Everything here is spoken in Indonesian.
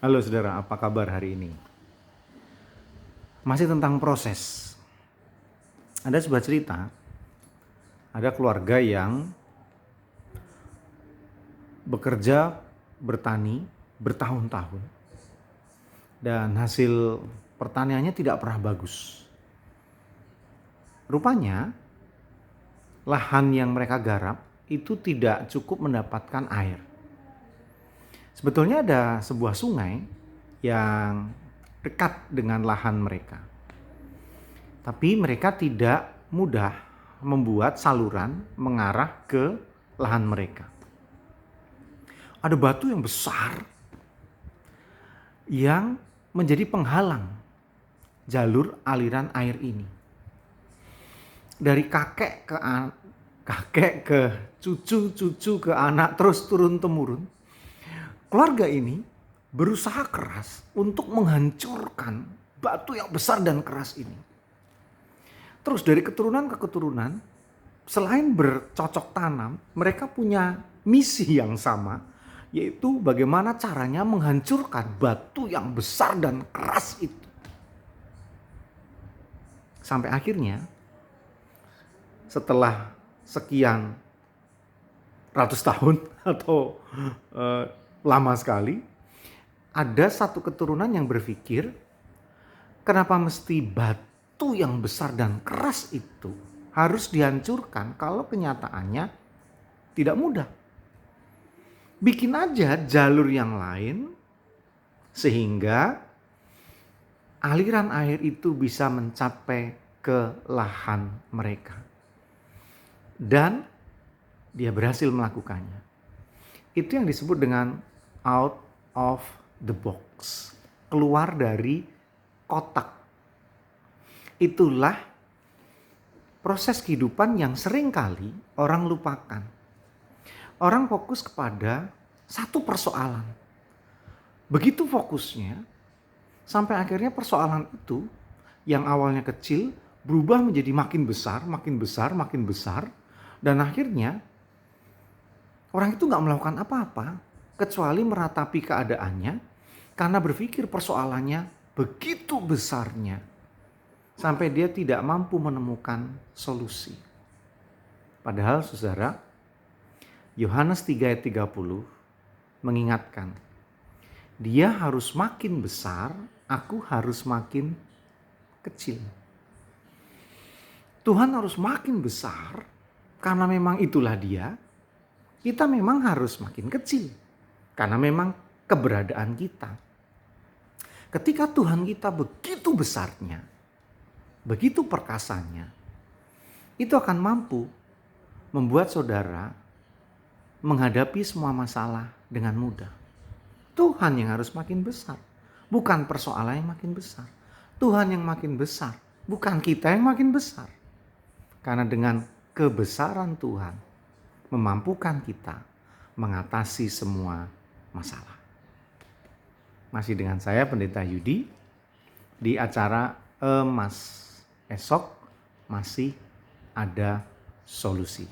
Halo saudara, apa kabar hari ini? Masih tentang proses. Ada sebuah cerita, ada keluarga yang bekerja bertani bertahun-tahun dan hasil pertaniannya tidak pernah bagus. Rupanya lahan yang mereka garap itu tidak cukup mendapatkan air. Sebetulnya ada sebuah sungai yang dekat dengan lahan mereka. Tapi mereka tidak mudah membuat saluran mengarah ke lahan mereka. Ada batu yang besar yang menjadi penghalang jalur aliran air ini. Dari kakek ke cucu ke anak terus turun-temurun. Keluarga ini berusaha keras untuk menghancurkan batu yang besar dan keras ini. Terus dari keturunan ke keturunan, selain bercocok tanam, mereka punya misi yang sama, yaitu bagaimana caranya menghancurkan batu yang besar dan keras itu. Sampai akhirnya, setelah sekian ratus tahun atau lama sekali, ada satu keturunan yang berpikir, kenapa mesti batu yang besar dan keras itu harus dihancurkan kalau kenyataannya tidak mudah. Bikin aja jalur yang lain sehingga aliran air itu bisa mencapai ke lahan mereka. Dan dia berhasil melakukannya. Itu yang disebut dengan out of the box. Keluar dari kotak. Itulah proses kehidupan yang seringkali orang lupakan. Orang fokus kepada satu persoalan. Begitu fokusnya, sampai akhirnya persoalan itu yang awalnya kecil berubah menjadi makin besar, makin besar, makin besar. Dan akhirnya orang itu gak melakukan apa-apa kecuali meratapi keadaannya karena berpikir persoalannya begitu besarnya. Sampai dia tidak mampu menemukan solusi. Padahal saudara, Yohanes 3 ayat 30 mengingatkan, dia harus makin besar, aku harus makin kecil. Tuhan harus makin besar karena memang itulah dia. Kita memang harus makin kecil karena memang keberadaan kita. Ketika Tuhan kita begitu besarnya, begitu perkasanya, itu akan mampu membuat saudara menghadapi semua masalah dengan mudah. Tuhan yang harus makin besar, bukan persoalan yang makin besar. Tuhan yang makin besar, bukan kita yang makin besar. Karena dengan kebesaran Tuhan memampukan kita mengatasi semua masalah. Masih dengan saya Pendeta Yudi di acara Emas. Esok masih ada solusi.